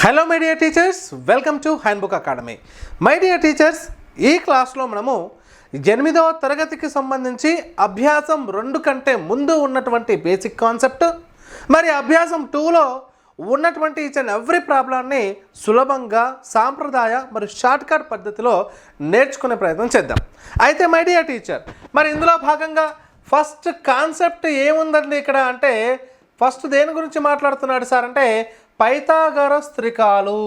Hello my dear teachers, welcome to handbook academy. My dear teachers, ఈ క్లాస్లో మనము 8వ తరగతికి సంబంధించి అభ్యాసం 2 కంటే ముందు ఉన్నటువంటి బేసిక్ కాన్సెప్ట్, మరి అభ్యాసం 2లో ఉన్నటువంటి ఈచ్ అండ్ ఎవ్రీ ప్రాబ్లాన్ని సులభంగా సాంప్రదాయ మరియు షార్ట్కట్ పద్ధతిలో నేర్చుకునే ప్రయత్నం చేద్దాం. అయితే మై డియర్ టీచర్, మరి ఇందులో భాగంగా ఫస్ట్ కాన్సెప్ట్ ఏముందండి ఇక్కడ అంటే, ఫస్ట్ దేని గురించి మాట్లాడుతున్నాడు సార్ అంటే పైథాగరస్ త్రికాలు.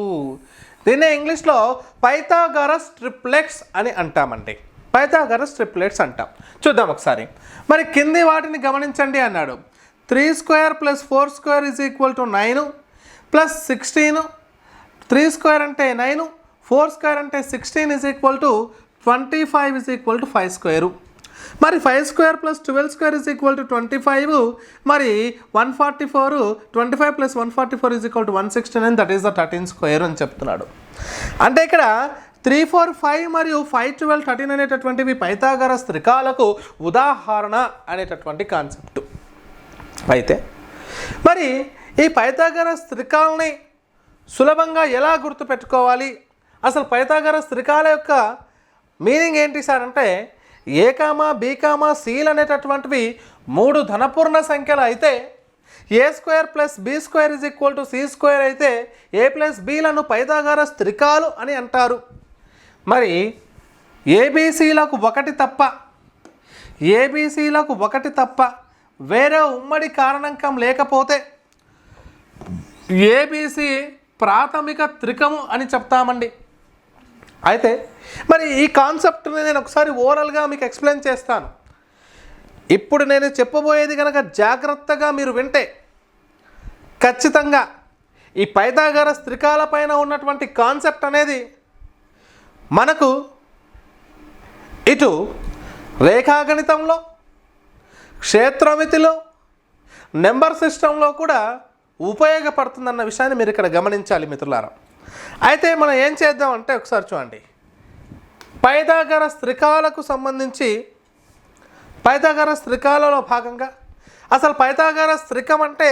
దీన్నే ఇంగ్లీష్లో పైథాగరస్ ట్రిప్లెట్స్ అని అంటామండి. పైథాగరస్ ట్రిప్లెట్స్ అంటాం. చూద్దాం ఒకసారి. మరి కింది వాటిని గమనించండి అన్నాడు. 3² + 4² = 9 + 16. 3² అంటే 9, 4² అంటే 16 25 5². మరి 5² + 12² = 25. మరి 144, 25 + 144 = 169, దట్ ఈస్ ద 13² అని చెప్తున్నాడు. అంటే ఇక్కడ 3, 4, 5 మరియు 5, 12, 13 అనేటటువంటివి పైథాగరస్ త్రికాలకు ఉదాహరణ అనేటటువంటి కాన్సెప్ట్. అయితే మరి ఈ పైథాగరస్ త్రికాలని సులభంగా ఎలా గుర్తుపెట్టుకోవాలి, అసలు పైథాగరస్ త్రికాల యొక్క మీనింగ్ ఏంటి సార్ అంటే, A, B, Cలు అనేటటువంటివి 3 ధనపూర్ణ సంఖ్యలు అయితే, A² + B² = C² అయితే A + Bలను పైథాగరస్ త్రికాలు అని అంటారు. మరి ఏబీసీలకు ఒకటి తప్ప వేరే ఉమ్మడి కారణాంకం లేకపోతే ఏబీసీ ప్రాథమిక త్రికము అని చెప్తామండి. అయితే మరి ఈ కాన్సెప్ట్ని నేను ఒకసారి ఓవరాల్గా మీకు ఎక్స్ప్లెయిన్ చేస్తాను. ఇప్పుడు నేను చెప్పబోయేది కనుక జాగ్రత్తగా మీరు వింటే ఖచ్చితంగా ఈ పైథాగరస్ త్రికాల పైన ఉన్నటువంటి కాన్సెప్ట్ అనేది మనకు ఇటు రేఖాగణితంలో, క్షేత్రమితిలో, నెంబర్ సిస్టంలో కూడా ఉపయోగపడుతుందన్న విషయాన్ని మీరు ఇక్కడ గమనించాలి మిత్రులారా. అయితే మనం ఏం చేద్దామంటే ఒకసారి చూడండి. పైథాగరస్ త్రికాలకు సంబంధించి పైథాగరస్ త్రికాలలో భాగంగా అసలు పైథాగరస్ త్రికం అంటే,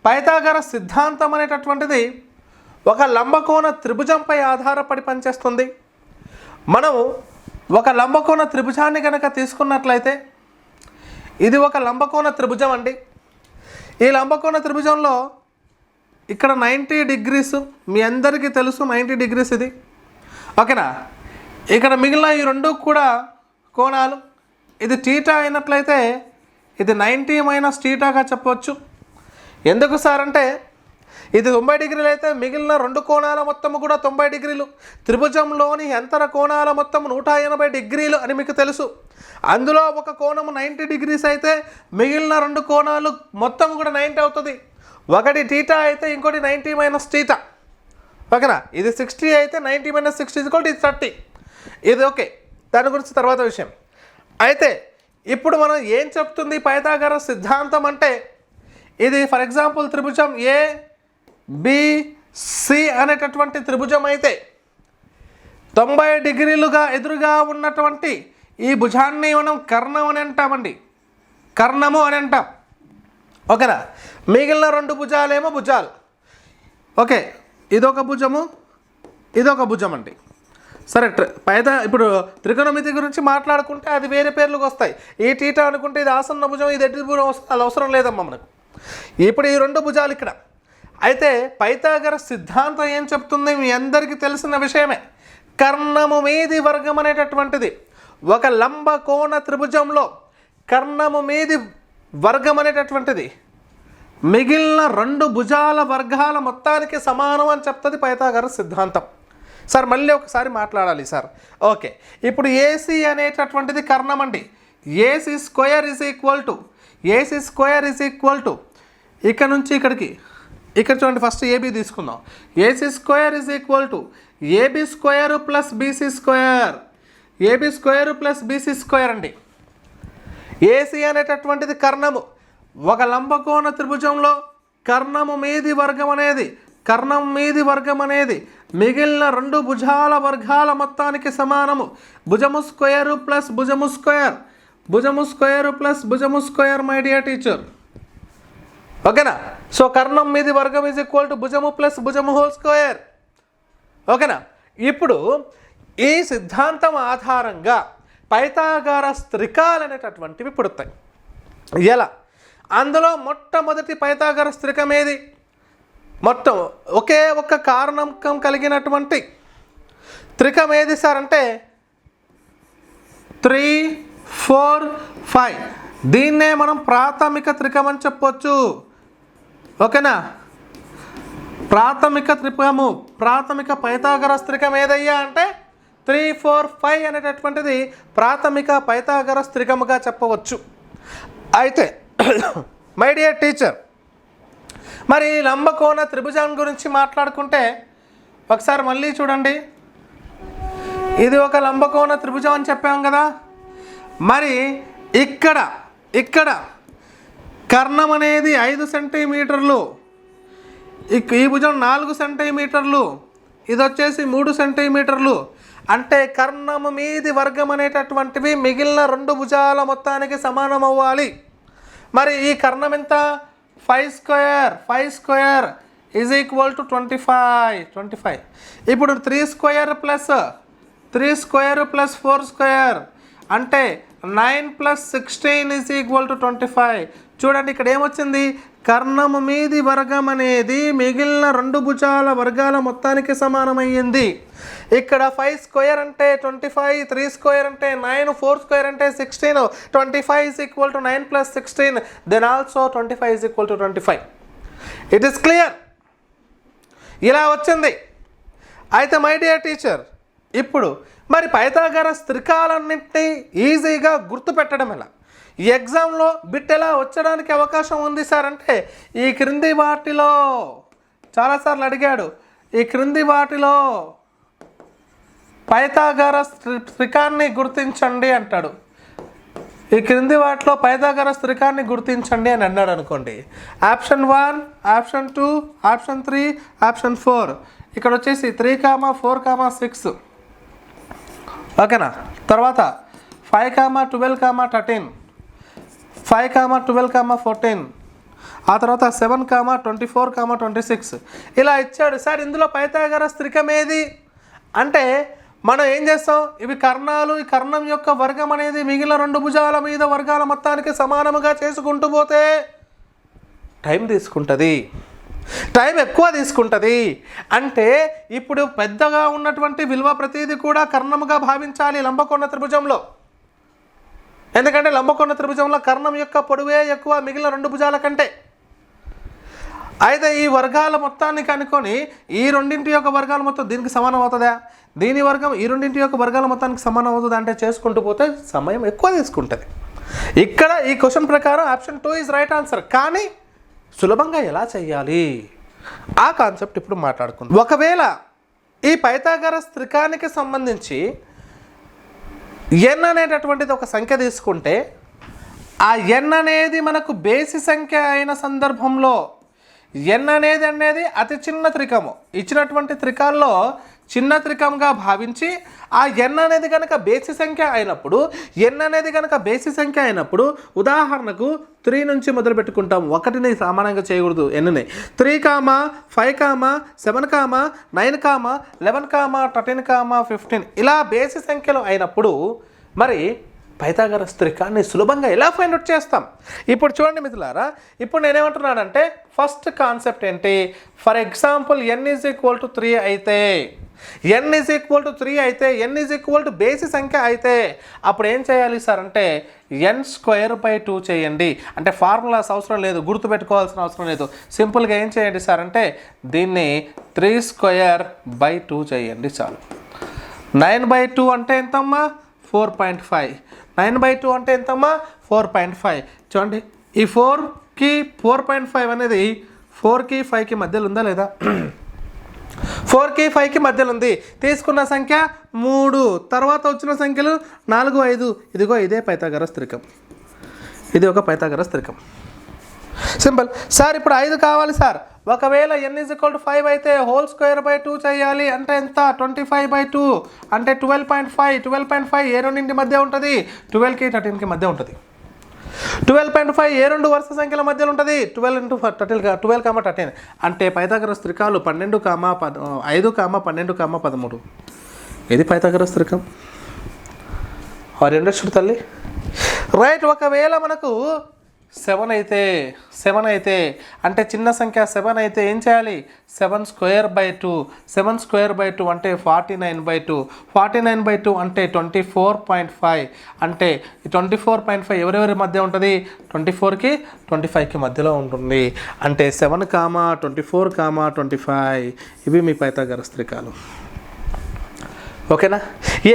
పైథాగరస్ సిద్ధాంతం అనేటటువంటిది ఒక లంబకోణ త్రిభుజంపై ఆధారపడి పనిచేస్తుంది. మనము ఒక లంబకోణ త్రిభుజాన్ని కనుక తీసుకున్నట్లయితే, ఇది ఒక లంబకోణ త్రిభుజం అండి. ఈ లంబకోణ త్రిభుజంలో ఇక్కడ 90 degrees, మీ అందరికీ తెలుసు 90 degrees ఇది, ఓకేనా. ఇక్కడ మిగిలిన ఈ 2 కూడా కోణాలు. ఇది టీటా అయినట్లయితే ఇది 90 - θగా చెప్పవచ్చు. ఎందుకు సార్ అంటే, ఇది 90 degrees అయితే మిగిలిన 2 కోణాల మొత్తం కూడా 90 degrees. త్రిభుజంలోని అంతర కోణాల మొత్తం 180 degrees అని మీకు తెలుసు. అందులో ఒక కోణం 90 degrees అయితే మిగిలిన 2 కోణాలు మొత్తం కూడా 90 అవుతుంది. ఒకటి టీటా అయితే ఇంకోటి 90 - θ, ఓకేనా. ఇది 60 అయితే 90 - 60 = 30. ఇది ఓకే, దాని గురించి తర్వాత విషయం. అయితే ఇప్పుడు మనం ఏం చెప్తుంది పైథాగరస్ సిద్ధాంతం అంటే, ఇది ఫర్ ఎగ్జాంపుల్ త్రిభుజం ABC అనేటటువంటి త్రిభుజం అయితే 90 degreesగా ఎదురుగా ఉన్నటువంటి ఈ భుజాన్ని మనం కర్ణం అని అంటామండి, కర్ణము అని అంటాం, ఓకేనా. మిగిలిన 2 భుజాలేమో భుజాలు, ఓకే. ఇదొక భుజము, ఇదొక భుజం అండి. సరే, ఇప్పుడు త్రికోణమితి గురించి మాట్లాడుకుంటే అది వేరే పేర్లకు వస్తాయి. ఈ టీటా అనుకుంటే ఇది ఆసన్న భుజం, ఇది ఎడ్డి భుజం వస్తుంది, అది అవసరం లేదమ్మా మనకు. ఇప్పుడు ఈ 2 భుజాలు ఇక్కడ. అయితే పైథాగరస్ సిద్ధాంతం ఏం చెప్తుంది మీ అందరికీ తెలిసిన విషయమే. కర్ణము మీది వర్గం అనేటటువంటిది ఒక లంబకోణ త్రిభుజంలో కర్ణము మీది వర్గం అనేటటువంటిది మిగిలిన 2 భుజాల వర్గాల మొత్తానికి సమానం అని చెప్తుంది పైథాగరస్ సిద్ధాంతం. సార్ మళ్ళీ ఒకసారి మాట్లాడాలి సార్. ఓకే, ఇప్పుడు ఏసీ అనేటటువంటిది కర్ణం అండి. AC² ఇక్కడ నుంచి ఇక్కడికి, ఇక్కడ చూడండి, ఫస్ట్ AB తీసుకుందాం. AC² = AB² + BC². AB² + BC² అండి. ఏసీ అనేటటువంటిది కర్ణము. ఒక లంబకోణ త్రిభుజంలో కర్ణం మీది వర్గం అనేది మిగిలిన 2 భుజాల వర్గాల మొత్తానికి సమానము. భుజము స్క్వేర్ ప్లస్ భుజము స్క్వేర్ మై డియర్ టీచర్. ఓకేనా. సో కర్ణం మీది వర్గం ఈజ్ ఈక్వల్ టు భుజము ప్లస్ భుజము హోల్ స్క్వేర్. ఓకేనా. ఇప్పుడు ఈ సిద్ధాంతం ఆధారంగా పైథాగరస్ త్రికాలు అనేటటువంటివి పుడతాయి. ఎలా? అందులో మొట్టమొదటి పైథాగరస్ త్రికం ఏది? మొత్తం ఒకే ఒక్క కారణాంకం కలిగినటువంటి త్రికం ఏది సార్ అంటే 3, 4, 5. దీన్నే మనం ప్రాథమిక త్రికం అని చెప్పొచ్చు. ఓకేనా. ప్రాథమిక త్రికము, ప్రాథమిక పైథాగరస్ త్రికం ఏదయ్యా అంటే 3, 4, 5 అనేటటువంటిది ప్రాథమిక పైథాగరస్ త్రికముగా చెప్పవచ్చు. అయితే మై డియర్ టీచర్, మరి లంబకోణ త్రిభుజం గురించి మాట్లాడుకుంటే ఒకసారి మళ్ళీ చూడండి. ఇది ఒక లంబకోణ త్రిభుజం అని చెప్పాం కదా. మరి ఇక్కడ కర్ణం అనేది 5 సెంటీమీటర్లు, ఈ భుజం 4 సెంటీమీటర్లు, ఇది వచ్చేసి 3 సెంటీమీటర్లు. అంటే కర్ణము మీది వర్గం అనేటటువంటివి మిగిలిన 2 భుజాల మొత్తానికి సమానం అవ్వాలి. మరి ఈ కర్ణం ఎంత? 5 స్క్వేర్ ఈజ్ ఈక్వల్ టు 25. ఇప్పుడు 3 స్క్వేర్ ప్లస్ 4 స్క్వేర్ అంటే 9 + 16 ఈజ్ ఈక్వల్ టు 25. చూడండి ఇక్కడ ఏమొచ్చింది? కర్ణము మీది వర్గం అనేది మిగిలిన 2 భుజాల వర్గాల మొత్తానికి సమానమయ్యింది. ఇక్కడ 5 స్క్వేర్ అంటే 25, 3 స్క్వేర్ అంటే 9, 4 స్క్వేర్ అంటే 16. 25 is equal to 9 + 16, then also 25 is equal to 25. It is clear. ఇలా వచ్చింది. అయితే మై డియర్ టీచర్, ఇప్పుడు మరి పైథాగరస్ త్రికాలన్నింటినీ ఈజీగా గుర్తుపెట్టడం ఎలా? ఈ ఎగ్జామ్లో బిట్ ఎలా వచ్చడానికి అవకాశం ఉంది సార్ అంటే ఈ క్రింది వాటిలో చాలాసార్లు అడిగాడు. ఈ క్రింది వాటిలో పైథాగరస్ త్రికాన్ని గుర్తించండి అంటాడు. ఈ క్రింది వాటిలో పైథాగరస్ త్రికాన్ని గుర్తించండి అని అన్నాడు అనుకోండి. Option 1, option 2, option 3, option 4. ఇక్కడ వచ్చేసి 3, 4, 6. ఓకేనా. తర్వాత 5, 12, 13, 5, 12, 14, ఆ తర్వాత 7, 24, 26 ఇలా ఇచ్చాడు. సార్ ఇందులో పైథాగరస్ త్రికం ఏది అంటే మనం ఏం చేస్తాం? ఇవి కర్ణాలు, ఈ కర్ణం యొక్క వర్గం అనేది మిగిలిన 2 భుజాల మీద వర్గాల మొత్తానికి సమానముగా చేసుకుంటూ పోతే టైం తీసుకుంటుంది, టైం ఎక్కువ తీసుకుంటుంది. అంటే ఇప్పుడు పెద్దగా ఉన్నటువంటి విలువ ప్రతిదీ కూడా కర్ణముగా భావించాలి లంబకోణ త్రిభుజంలో. ఎందుకంటే లంబకోణ త్రిభుజంలో కర్ణం యొక్క పొడవే ఎక్కువ మిగిలిన 2 భుజాల కంటే. అయితే ఈ వర్గాల మొత్తాన్ని కనుక్కొని ఈ రెండింటి యొక్క వర్గాల మొత్తం దీనికి సమానం అవుతుందా, దీని వర్గం ఈ రెండింటి యొక్క వర్గాల మొత్తానికి సమానం అవుతుందా అంటే చేసుకుంటూ పోతే సమయం ఎక్కువ తీసుకుంటుంది. ఇక్కడ ఈ క్వశ్చన్ ప్రకారం ఆప్షన్ 2 ఈజ్ రైట్ ఆన్సర్. కానీ సులభంగా ఎలా చేయాలి ఆ కాన్సెప్ట్ ఇప్పుడు మాట్లాడుకుందాం. ఒకవేళ ఈ పైథాగరస్ త్రికానికి సంబంధించి n అనేటటువంటిది ఒక సంఖ్య తీసుకుంటే ఆ n అనేది మనకు బేసి సంఖ్య అయిన సందర్భంలో n అనేది అతి చిన్న త్రికము, ఇచ్చినటువంటి త్రికాల్లో చిన్న త్రికంగా భావించి ఆ n అనేది కనుక బేసి సంఖ్య అయినప్పుడు ఉదాహరణకు 3 నుంచి మొదలు పెట్టుకుంటాం. 1ని సమానంగా చేయకూడదు, nని 3, 5, 7, 9, 11, 13, 15 ఇలా బేసి సంఖ్యలో అయినప్పుడు మరి పైథాగరస్ త్రికాన్ని సులభంగా ఎలా ఫైండ్ అవుట్ చేస్తాం? ఇప్పుడు చూడండి మిత్రులారా, ఇప్పుడు నేనేమంటున్నానంటే ఫస్ట్ కాన్సెప్ట్ ఏంటి? For example n is equal to 3 అయితే, n ఈజ్ ఈక్వల్ టు బేసి సంఖ్య అయితే అప్పుడు ఏం చేయాలి సార్ అంటే n²/2 చేయండి. అంటే ఫార్ములాస్ అవసరం లేదు, గుర్తుపెట్టుకోవాల్సిన అవసరం లేదు. సింపుల్గా ఏం చేయండి సార్ అంటే దీన్ని 3²/2 చేయండి చాలు. 9/2 అంటే ఎంతమ్మా? 4.5. 9/2 అంటే ఎంతమ్మా? 4.5. చూడండి ఈ 4కి 4.5 అనేది 4కి 5కి మధ్యలో ఉందా లేదా? 4కి 5కి మధ్యలో ఉంది. తీసుకున్న సంఖ్య 3, తర్వాత వచ్చిన సంఖ్యలు 4, 5. ఇదిగో ఇదే పైథాగరస్ త్రికం, ఇది ఒక పైథాగరస్ త్రికం. Simple sir. ఇప్పుడు 5 కావాలి సార్. ఒకవేళ n ఈజ్ ఈక్వల్ టు 5 అయితే (2) చేయాలి అంటే ఎంత? 25/2 అంటే 12.5. ఏ రెండింటి మధ్య ఉంటుంది? 12కి 13కి మధ్య ఉంటుంది. 12.5 ఏ రెండు వరుస సంఖ్యల మధ్యలో ఉంటుంది? 12 అంటే పైథాగరస్ త్రికాలు 12, 5, 12, 13. ఇది పైథాగరస్ త్రికం. రెండొచ్చు తల్లి. రైట్. ఒకవేళ మనకు 7 అయితే అంటే చిన్న సంఖ్య 7 అయితే ఏం చేయాలి? 7 స్క్వేర్ బై 2. 7 స్క్వేర్ బై 2 అంటే 49/2. 49/2 అంటే 24.5. అంటే 24.5 ఎవరెవరి మధ్య ఉంటుంది? 24కి 25కి మధ్యలో ఉంటుంది. అంటే 7, 24, 25 ఇవి మీ పైథాగరస్ త్రికాలు. ఓకేనా?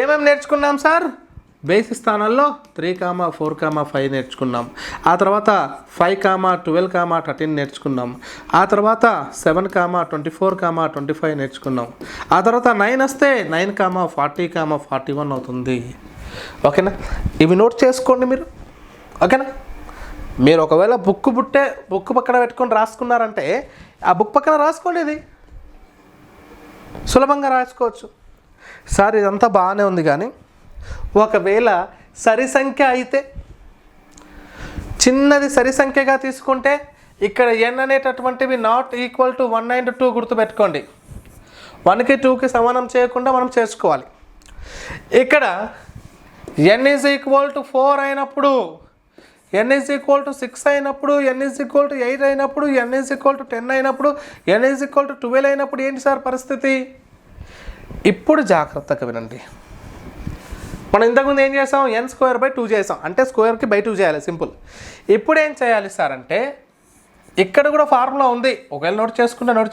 ఏమేమి నేర్చుకున్నాం సార్? బేసి స్థానాల్లో 3, 4, 5 నేర్చుకున్నాం. ఆ తర్వాత 5, 12, 13 నేర్చుకున్నాం. ఆ తర్వాత 7, 24, 25 నేర్చుకున్నాం. ఆ తర్వాత 9 వస్తే 9, 40, 41 అవుతుంది. ఓకేనా? ఇవి నోట్ చేసుకోండి మీరు. ఓకేనా? మీరు ఒకవేళ బుక్ పక్కన పెట్టుకొని రాసుకున్నారంటే ఆ బుక్ పక్కన రాసుకోండి. ఇది సులభంగా రాసుకోవచ్చు. సార్ ఇదంతా బాగానే ఉంది, కానీ ఒకవేళ సరి సంఖ్య అయితే, చిన్నది సరి సంఖ్యగా తీసుకుంటే ఇక్కడ n అనేటటువంటివి నాట్ ఈక్వల్ టు 1 and 2 గుర్తుపెట్టుకోండి. 1కి 2కి సమానం చేయకుండా మనం చేసుకోవాలి. ఇక్కడ n ఈజ్ ఈక్వల్ టు 4 అయినప్పుడు, n ఈజ్ ఈక్వల్ టు 6 అయినప్పుడు, n ఈజ్ ఈక్వల్ టు 8 అయినప్పుడు, n ఈజ్ ఈక్వల్ టు 10 అయినప్పుడు, n ఈజ్ ఈక్వల్ టు 12 అయినప్పుడు ఏంటి సార్ పరిస్థితి? ఇప్పుడు జాగ్రత్తగా వినండి. మనం ఇంతకుముందు ఏం చేసాం? n²/2 చేసాం. అంటే స్క్వేర్కి బై 2 చేయాలి, సింపుల్. ఇప్పుడు ఏం చేయాలి సార్ అంటే ఇక్కడ కూడా ఫార్ములా ఉంది. ఒకవేళ నోట్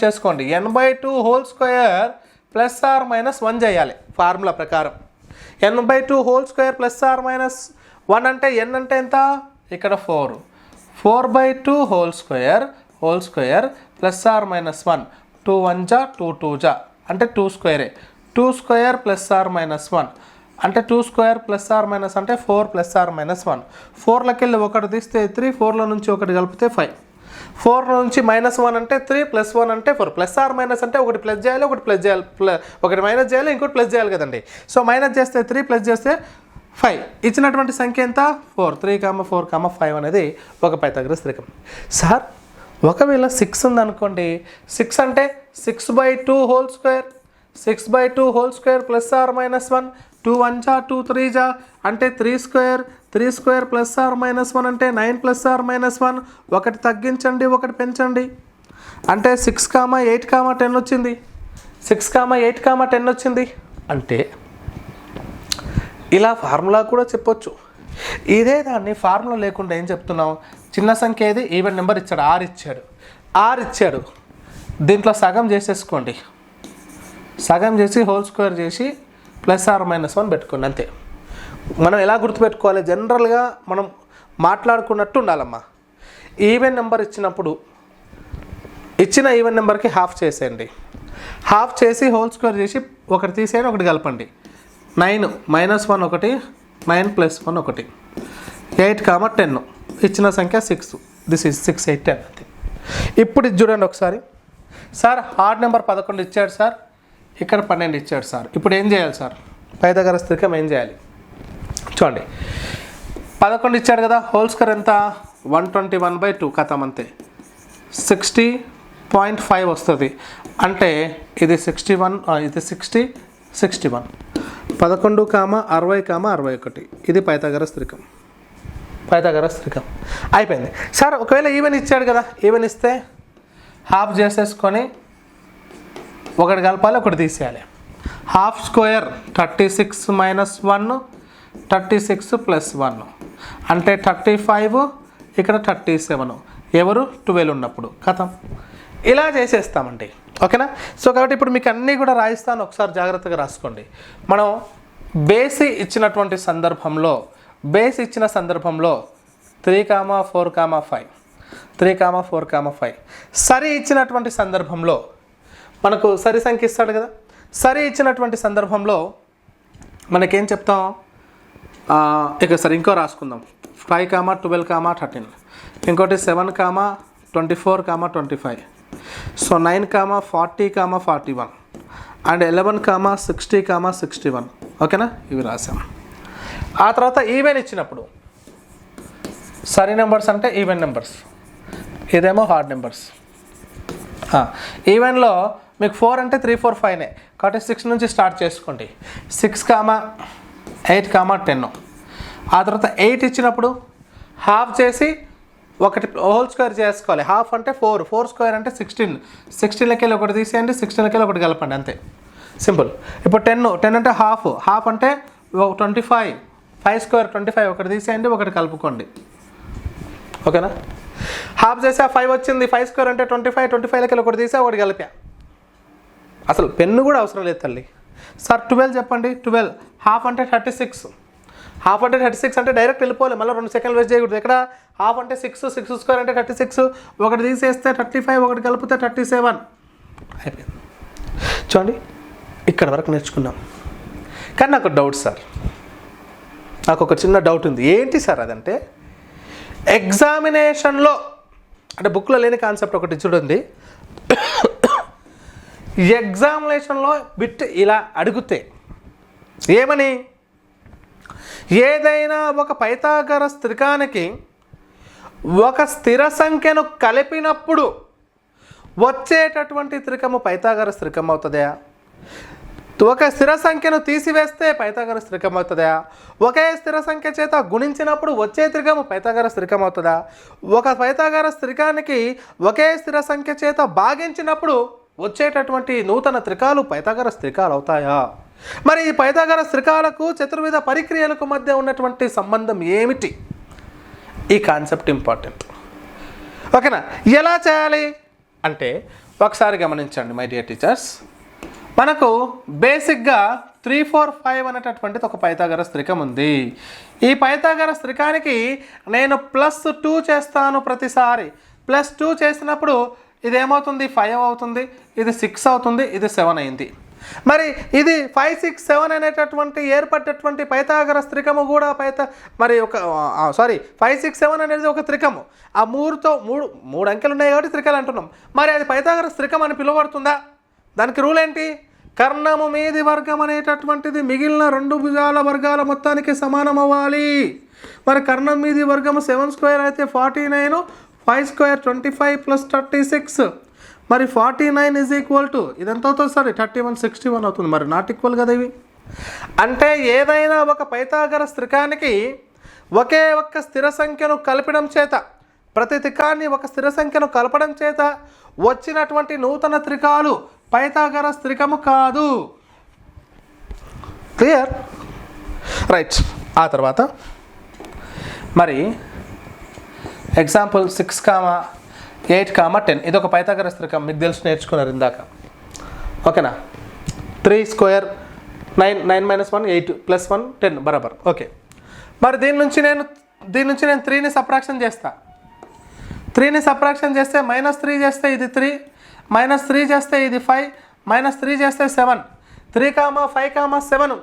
చేసుకోండి. n/2 whole square plus r minus 1 చేయాలి ఫార్ములా ప్రకారం. n/2 whole square plus r minus 1 అంటే n అంటే ఎంత? ఇక్కడ 4. 4/2 whole square plus r minus 1. 2 1 జా 2 2 జా అంటే 2 స్క్వేరే. 2 స్క్వేర్ ప్లస్ ఆర్ మైనస్ 1 అంటే 2 స్క్వేర్ ప్లస్ ఆర్ మైనస్ అంటే 4 ప్లస్ ఆర్ మైనస్ 1. 4లోకి వెళ్ళి 1 తీస్తే 3, 4లో నుంచి 1 కలిపితే 5. 4 నుంచి -1 అంటే 3, +1 అంటే 4. ప్లస్ ఆర్ మైనస్ అంటే ఒకటి ప్లస్ చేయాలి, ఒకటి మైనస్ చేయాలి, ఇంకోటి ప్లస్ చేయాలి కదండి. సో మైనస్ చేస్తే 3, ప్లస్ చేస్తే 5. ఇచ్చినటువంటి సంఖ్య ఎంత? 4. 3, 4, 5 అనేది ఒక పైథాగరస్ త్రికం. సార్ ఒకవేళ 6 ఉందనుకోండి. 6 అంటే 6/2 whole square, 6/2 whole square plus r minus 1. 2 1 జా 2 3 జా అంటే 3 స్క్వేర్ ప్లస్ ఆర్ మైనస్ 1 అంటే 9 ప్లస్ ఆర్ మైనస్ 1. ఒకటి తగ్గించండి, ఒకటి పెంచండి అంటే 6, 8, 10 వచ్చింది. 6, 8, 10 వచ్చింది. అంటే ఇలా ఫార్ములా కూడా చెప్పొచ్చు. ఇదే దాన్ని ఫార్ములా లేకుండా ఏం చెప్తున్నాం? చిన్న సంఖ్య ఏది? ఈవెన్ నెంబర్ ఇచ్చాడు, ఆర్ ఇచ్చాడు. దీంట్లో సగం చేసేసుకోండి. సగం చేసి హోల్ స్క్వేర్ చేసి ప్లస్ ఆర్ మైనస్ 1 పెట్టుకోండి, అంతే. మనం ఎలా గుర్తుపెట్టుకోవాలి? జనరల్గా మనం మాట్లాడుకున్నట్టు ఉండాలమ్మా. ఈవెన్ నెంబర్ ఇచ్చినప్పుడు ఇచ్చిన ఈవెన్ నెంబర్కి హాఫ్ చేసేయండి. హాఫ్ చేసి హోల్ స్క్వేర్ చేసి ఒకటి తీసేయండి, ఒకటి కలపండి. 9 -1 ఒకటి, 9 + 1 ఒకటి, 8, 10. ఇచ్చిన సంఖ్య 6. దిస్ ఈజ్ 6, 8, 10 అంతే. ఇప్పుడు ఇది చూడండి ఒకసారి. సార్ హార్డ్ నెంబర్ 11 ఇచ్చాడు సార్, ఇక్కడ 12 ఇచ్చాడు సార్. ఇప్పుడు ఏం చేయాలి సార్? పైథాగరస్ త్రికం ఏం చేయాలి చూడండి. 11 ఇచ్చాడు కదా, హోల్ స్క్వేర్ ఎంత? 121/2 కథం అంతే. 60.5 వస్తుంది. అంటే ఇది 61, ఇది 60, 61. 11, 60, 61. ఇది పైథాగరస్ త్రికం. అయిపోయింది సార్. ఒకవేళ ఈవెన్ ఇచ్చాడు కదా, ఈవెన్ ఇస్తే హాఫ్ చేసేసుకొని ఒకటి కలపాలి, ఒకటి తీసేయాలి. హాఫ్ స్క్వేర్ 36 - 1, 36 + 1 అంటే 35, ఇక్కడ 37. ఎవరు? 12 ఉన్నప్పుడు కథం. ఇలా చేసేస్తామండి. ఓకేనా? సో కాబట్టి ఇప్పుడు మీకు అన్నీ కూడా రాయిస్తాను, ఒకసారి జాగ్రత్తగా రాసుకోండి. మనం బేసి ఇచ్చినటువంటి సందర్భంలో 3, 4, 5, 3, 4, 5 సరి ఇచ్చినటువంటి సందర్భంలో మనకు సరి సంఖ్య ఇస్తాడు కదా. సరి ఇచ్చినటువంటి సందర్భంలో మనకేం చెప్తాం? ఇక సరే ఇంకో రాసుకుందాం. 5, 12, 13. ఇంకోటి 7, 24, 25. So 9, 40, 41 and 11, 60, 61. ఓకేనా? ఇవి రాసాం. ఆ తర్వాత ఈవెన్ ఇచ్చినప్పుడు సరి నెంబర్స్ అంటే ఈవెన్ నెంబర్స్, ఇదేమో హార్డ్ నెంబర్స్. ఈవెన్లో మీకు 4 అంటే 3 4 5నే కాబట్టి 6 నుంచి స్టార్ట్ చేసుకోండి. 6, 8, 10. ఆ తర్వాత 8 ఇచ్చినప్పుడు హాఫ్ చేసి ఒకటి హోల్ స్క్వేర్ చేసుకోవాలి. హాఫ్ అంటే 4, 4 స్క్వేర్ అంటే 16, 16లకి వెళ్ళి ఒకటి తీసేయండి, 16లకి వెళ్ళి ఒకటి కలపండి, అంతే సింపుల్. ఇప్పుడు 10 అంటే హాఫ్ అంటే 25, 5 స్క్వేర్ 25, ఒకటి తీసేయండి, ఒకటి కలుపుకోండి, ఓకేనా. హాఫ్ చేసి ఆ 5 వచ్చింది, 5 స్క్వేర్ అంటే 25, 25లకి వెళ్ళి ఒకటి తీసా, ఒకటి కలిపా. అసలు పెన్ను కూడా అవసరం లేదు తల్లి. సార్ 12 చెప్పండి. 12 హాఫ్ అంటే 36, హాఫ్ అంటే 36 అంటే డైరెక్ట్ వెళ్ళిపోవాలి, మళ్ళీ 2 సెకండ్లు వేస్ట్ చేయకూడదు. ఇక్కడ హాఫ్ అంటే 6 స్క్వేర్ అంటే 36, ఒకటి తీసేస్తే 35, ఒకటి కలిపితే 37 అయిపోయింది. చూడండి ఇక్కడ వరకు నేర్చుకున్నాం. కానీ నాకు డౌట్ సార్, నాకు ఒక చిన్న డౌట్ ఉంది. ఏంటి సార్ అదంటే, ఎగ్జామినేషన్లో అంటే బుక్లో లేని కాన్సెప్ట్ ఒకటి చూడండి. ఎగ్జామినేషన్లో బిట్ ఇలా అడిగితే ఏమని, ఏదైనా ఒక పైథాగరస్ త్రికానికి ఒక స్థిర సంఖ్యను కలిపినప్పుడు వచ్చేటటువంటి త్రికము పైథాగరస్ త్రికం అవుతుందా, ఒక స్థిర సంఖ్యను తీసివేస్తే పైథాగరస్ త్రికం అవుతుందా, ఒకే స్థిర సంఖ్య చేత గుణించినప్పుడు వచ్చే త్రికము పైథాగరస్ త్రికం అవుతుందా, ఒక పైథాగరస్ త్రికానికి ఒకే స్థిర సంఖ్య చేత భాగించినప్పుడు వచ్చేటటువంటి నూతన త్రికాలు పైథాగరస్ త్రికాలు అవుతాయా? మరి ఈ పైథాగరస్ త్రికాలకు చతుర్విధ పరిక్రియలకు మధ్య ఉన్నటువంటి సంబంధం ఏమిటి? ఈ కాన్సెప్ట్ ఇంపార్టెంట్, ఓకేనా. ఎలా చేయాలి అంటే ఒకసారి గమనించండి మై డియర్ టీచర్స్. మనకు బేసిక్గా 3 4 5 అనేటటువంటిది ఒక పైథాగరస్ త్రికం ఉంది. ఈ పైథాగరస్ త్రికానికి నేను +2 చేస్తాను ప్రతిసారి. +2 చేసినప్పుడు ఇది ఏమవుతుంది, 5 అవుతుంది, ఇది 6 అవుతుంది, ఇది 7 అయింది. మరి ఇది 5 6 7 అనేటటువంటి ఏర్పడేటటువంటి పైథాగరస్ త్రికము కూడా మరి ఒక 5 6 7 అనేది ఒక త్రికము. ఆ మూడు అంకెలు ఉన్నాయి కాబట్టి త్రికాలు అంటున్నాం. మరి అది పైథాగరస్ త్రికం అని పిలువబడుతుందా? దానికి రూల్ ఏంటి? కర్ణము మీది వర్గం అనేటటువంటిది మిగిలిన 2 భుజాల వర్గాల మొత్తానికి సమానం అవ్వాలి. మరి కర్ణం మీది వర్గము 7 స్క్వేర్ అయితే 49, 5 స్క్వేర్ 25 + 36. మరి 49 ఈజ్ ఈక్వల్ టు ఇదంతా అవుతుంది సార్ 31 61 అవుతుంది. మరి నాట్ ఈక్వల్ కదా ఇవి. అంటే ఏదైనా ఒక పైథాగరస్ త్రికానికి ఒకే ఒక్క స్థిర సంఖ్యను కలపడం చేత, ప్రతి త్రికాన్ని ఒక స్థిర సంఖ్యను కలపడం చేత వచ్చినటువంటి నూతన త్రికాలు పైథాగరస్ త్రికము కాదు. Clear, right. ఆ తర్వాత మరి ఎగ్జాంపుల్ 6, 8, 10 ఇది ఒక పైథాగరస్ త్రికం, మీకు తెలుసు, నేర్చుకున్నారు ఇందాక, ఓకేనా. 3 స్క్వేర్ 9 9 - 1 8 + 1 10 బరాబర్, ఓకే. మరి దీని నుంచి నేను 3ని సబ్ట్రాక్షన్ చేస్తా. 3ని సబ్ట్రాక్షన్ చేస్తే -3 చేస్తే ఇది 3, -3 చేస్తే ఇది 5, -3 చేస్తే 7. 3, 5, 7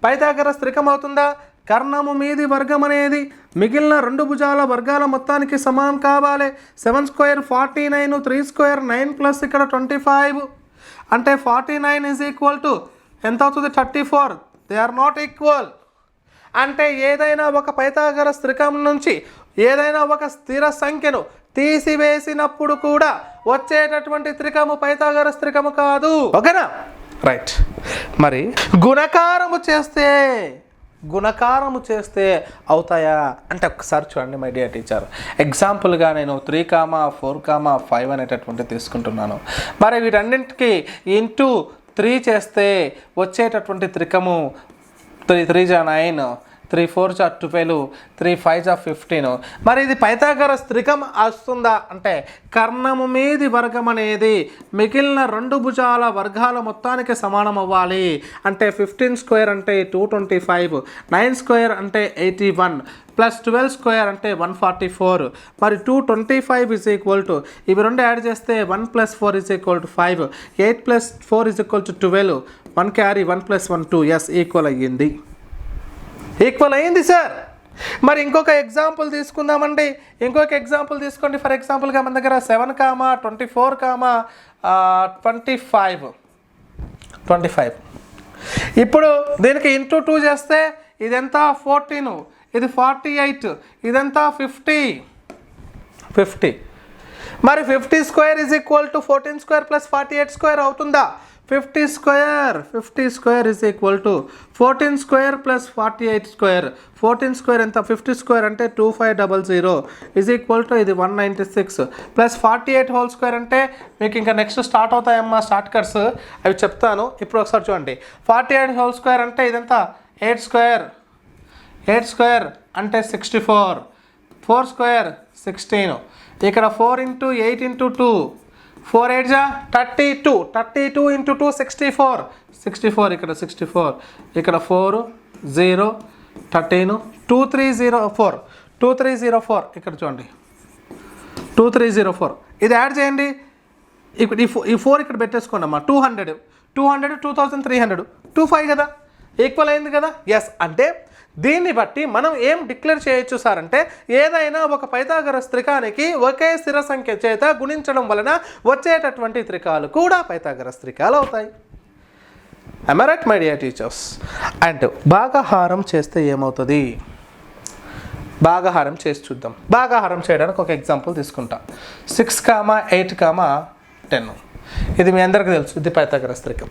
పైథాగరస్ త్రికం అవుతుందా? కర్ణము మీది వర్గం అనేది మిగిలిన 2 భుజాల వర్గాల మొత్తానికి సమానం కావాలి. 7 స్క్వేర్ 49, 3 స్క్వేర్ 9 ప్లస్ ఇక్కడ 25 అంటే 49 ఈజ్ ఈక్వల్ టు ఎంత అవుతుంది, 34. They are not equal. అంటే ఏదైనా ఒక పైథాగరస్ త్రికం నుంచి ఏదైనా ఒక స్థిర సంఖ్యను తీసివేసినప్పుడు కూడా వచ్చేటటువంటి త్రికము పైథాగరస్ త్రికము కాదు, ఓకేనా. రైట్. మరి గుణకారము చేస్తే అవుతాయా అంటే ఒకసారి చూడండి మై డియర్ టీచర్. ఎగ్జాంపుల్గా నేను 3, 4, 5 అనేటటువంటి తీసుకుంటున్నాను. మరి వీటన్నింటికి ఇంటూ 3 చేస్తే వచ్చేటటువంటి త్రికము 3 3 = 9, 3 4 = 12, 3 5 = 15. మరి ఇది పైథాగరస్ త్రికం వస్తుందా అంటే కర్ణము మీది వర్గం అనేది మిగిలిన 2 భుజాల వర్గాల మొత్తానికి సమానం అవ్వాలి. అంటే 15 స్క్వేర్ అంటే 225, 9 స్క్వేర్ అంటే 81 + 12 స్క్వేర్ అంటే 144. మరి 225 ఈజ్ ఈక్వల్ టు ఇవి 2 యాడ్ చేస్తే 1 + 4 is equal to 5, 8 + 4 is equal to 12, 1 carry 1 + 1 2. Yes, equal అయ్యింది సార్. మరి ఇంకొక ఎగ్జాంపుల్ తీసుకుందామండి. ఇంకొక ఎగ్జాంపుల్ తీసుకోండి. ఫర్ ఎగ్జాంపుల్గా మన దగ్గర 7, 24, 25. ఇప్పుడు దీనికి ఇంటూ 2 చేస్తే ఇది ఎంత 14, ఇది 48, ఇదంతా 50. మరి 50 square is equal to 14 square plus 48 square అవుతుందా? 50 square is equal to 14 square plus 48 square. 14 square ఎంత? 50 స్క్వేర్ అంటే 2500 ఈజ్ ఈక్వల్ టు ఇది 196 ప్లస్ 48 హోల్ స్క్వేర్ అంటే మీకు ఇంకా నెక్స్ట్ స్టార్ట్ అవుతాయమ్మా స్టార్ట్ కట్స్, అవి చెప్తాను. ఇప్పుడు ఒకసారి చూడండి, 48 హోల్ స్క్వేర్ అంటే ఇదంతా 8 స్క్వేర్ అంటే 64, 4 స్క్వేర్ 16, ఇక్కడ 4 ఇంటూ 8 ఇంటూ 2, 4 8 జా 32 ఇంటూ 2 64, ఇక్కడ 64, ఇక్కడ 4 0 13 2304 ఇక్కడ చూడండి 2304. ఇది యాడ్ చేయండి, ఇక్కడ ఈ 4 ఇక్కడ పెట్టేసుకోండి అమ్మా. 200 2300 25 కదా, ఈక్వల్ అయింది కదా. ఎస్, అంటే దీన్ని బట్టి మనం ఏం డిక్లేర్ చేయొచ్చు సార్ అంటే, ఏదైనా ఒక పైథాగరస్ త్రికానికి ఒకే స్థిర సంఖ్య చేత గుణించడం వలన వచ్చేటటువంటి త్రికాలు కూడా పైథాగరస్ త్రికాలు అవుతాయి. am I right my dear teachers? And భాగాహారం చేస్తే ఏమవుతుంది? భాగాహారం చేసి చూద్దాం. భాగాహారం చేయడానికి ఒక ఎగ్జాంపుల్ తీసుకుంటా. 6, 8, 10. ఇది మీ అందరికీ తెలుసు, ఇది పైథాగరస్ త్రికం.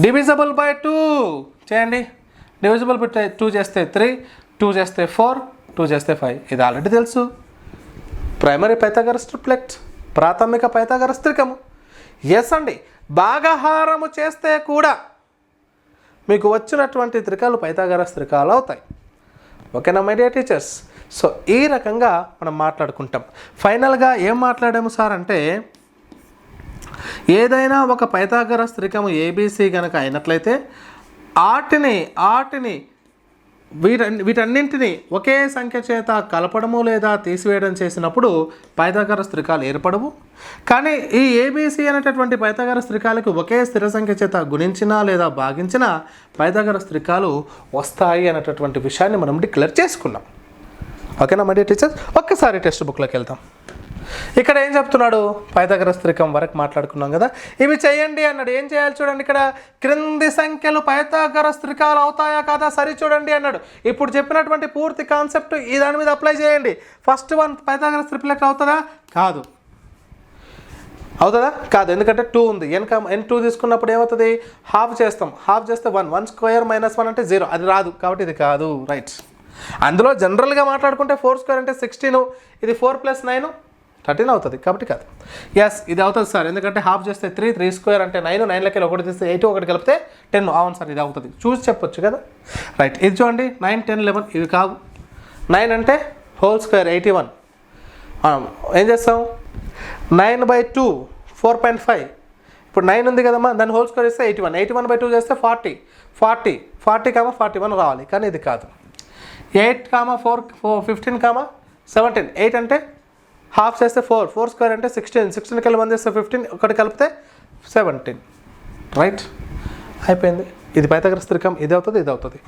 డివిజబుల్ బై 2 చేయండి. డివిజిబుల్ బై 2 చేస్తే 3, 2 చేస్తే 4, 2 చేస్తే 5. ఇది ఆల్రెడీ తెలుసు. ప్రైమరీ పైథాగరస్ ట్రిప్లెట్, ప్రాథమిక పైథాగరస్ త్రికము. ఎస్ అండి, భాగాహారము చేస్తే కూడా మీకు వచ్చినటువంటి త్రికాలు పైథాగరస్ త్రికాలు అవుతాయి. ఓకేనా మై డియర్ టీచర్స్? సో ఈ రకంగా మనం మాట్లాడుకుంటాం. ఫైనల్గా ఏం మాట్లాడాము సార్ అంటే, ఏదైనా ఒక పైథాగరస్ త్రికము ఏబిసి కనుక అయినట్లయితే ఆటిని వీటన్నింటినీ ఒకే సంఖ్య చేత కలపడము లేదా తీసివేయడం చేసినప్పుడు పైథాగరస్ త్రికాలు ఏర్పడవు. కానీ ఈ ఏబిసి అనేటటువంటి పైథాగరస్ త్రికాలకు ఒకే స్థిర సంఖ్య చేత గుణించినా లేదా భాగించినా పైథాగరస్ త్రికాలు వస్తాయి అనేటటువంటి విషయాన్ని మనం డిక్లేర్ చేసుకున్నాం. ఓకేనా మై డియర్ టీచర్స్? ఒక్కసారి టెక్స్ట్ బుక్లోకి వెళ్తాం. ఇక్కడ ఏం చెప్తున్నాడు? పైథాగరస్ త్రికం వరకు మాట్లాడుకున్నాం కదా, ఇవి చేయండి అన్నాడు. ఏం చేయాలి చూడండి, ఇక్కడ క్రింది సంఖ్యలు పైథాగరస్ త్రికాలు అవుతాయా కాదా సరి చూడండి అన్నాడు. ఇప్పుడు చెప్పినటువంటి పూర్తి కాన్సెప్ట్ ఈ దాని మీద అప్లై చేయండి. ఫస్ట్ వన్ పైథాగరస్ ట్రిప్లెట్ అవుతుందా? కాదు. అవుతుందా? కాదు. ఎందుకంటే 2 ఉంది. n2 తీసుకున్నప్పుడు ఏమవుతుంది? హాఫ్ చేస్తాం. హాఫ్ చేస్తే 1 స్క్వేర్ మైనస్ 1 అంటే 0. అది రాదు, కాబట్టి ఇది కాదు. రైట్. అందులో జనరల్గా మాట్లాడుకుంటే 4 స్క్వేర్ అంటే 16, ఇది 4 + 9 13 అవుతుంది, కాబట్టి కాదు. ఎస్, ఇది అవుతుంది సార్. ఎందుకంటే హాఫ్ చేస్తే 3 స్క్వేర్ అంటే 9, 9 1 తీస్తే 8, 1 కలిపితే 10. అవును సార్, ఇది అవుతుంది. చూసి చెప్పొచ్చు కదా. రైట్, ఇది చూడండి 9, 10, 11 ఇవి కావు. 9 అంటే హోల్ స్క్వేర్ 81. ఏం చేస్తాం? 9/2 4.5. ఇప్పుడు 9 ఉంది కదమ్మా, దాన్ని హోల్ స్క్వేర్ చేస్తే 81. 81/2 చేస్తే 40, 41 రావాలి, కానీ ఇది కాదు. 8, 4 15, 17. 8 అంటే హాఫ్ చేస్తే 4 స్క్వేర్ అంటే 16 కలిపి 1 చేస్తే 15, ఒకటి కలిపితే 17. రైట్, అయిపోయింది. ఇది పైథాగరస్ త్రికం, ఇది అవుతుంది.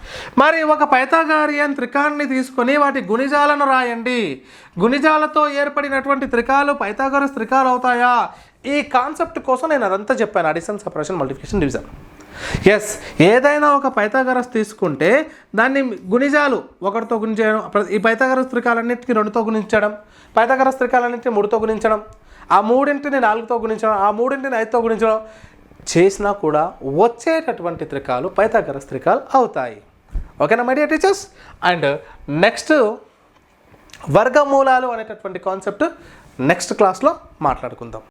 మరి ఒక పైథాగోరియన్ త్రికాన్ని తీసుకొని వాటి గుణిజాలను రాయండి. గుణిజాలతో ఏర్పడినటువంటి త్రికాలు పైథాగరస్ త్రికాలు అవుతాయా? ఈ కాన్సెప్ట్ కోసం నేను అదంతా చెప్పాను. Addition, separation, multiplication, division. Yes, ఏదైనా ఒక పైథాగరస్ తీసుకుంటే దాన్ని గుణిజాలు 1తో గుణించడం, ఈ పైథాగరస్ త్రికాలన్నింటికి 2తో గుణించడం, పైథాగరస్ త్రికాలన్నింటినీ 3తో గుణించడం, ఆ 3ని 4తో గుణించడం, ఆ 3ని 5తో గుణించడం చేసినా కూడా వచ్చేటటువంటి త్రికాలు పైథాగరస్ త్రికాలు అవుతాయి. ఓకేనా my dear teachers? And next వర్గమూలాలు అనేటటువంటి కాన్సెప్ట్ నెక్స్ట్ క్లాస్లో మాట్లాడుకుందాం.